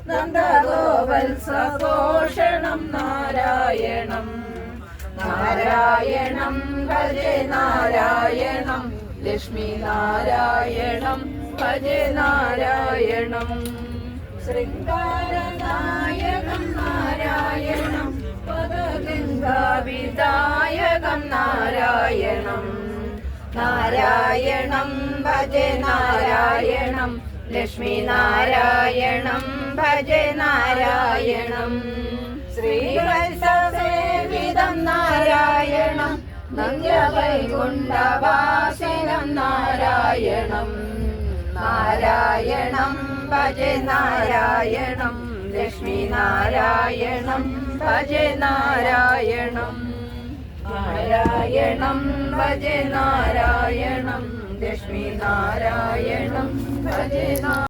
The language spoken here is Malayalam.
നന്ദഗോവത്സഘോഷണം നാരായണം നാരായണം ഭജേ നാരായണം ലക്ഷ്മി നാരായണം ഭജേ നാരായണം ശൃംഗാരനായകം നാരായണം പദഗംഗാവിദായകം നാരായണം നാരായണം ഭജേ നാരായണം ലക്ഷ്മി നാരായണം ഭജേ നാരായണം ശ്രീവത്സസേവിതം നാരായണം നന്ദ്യവൈകുണ്ഠവാസിനം നാരായണം നാരായണം ഭജേ നാരായണം ലക്ഷ്മി നാരായണം ഭജേ നാരായണം നാരായണം ഭജേ നാരായണം ലക്ഷ്മി നാരായണം ഭജേ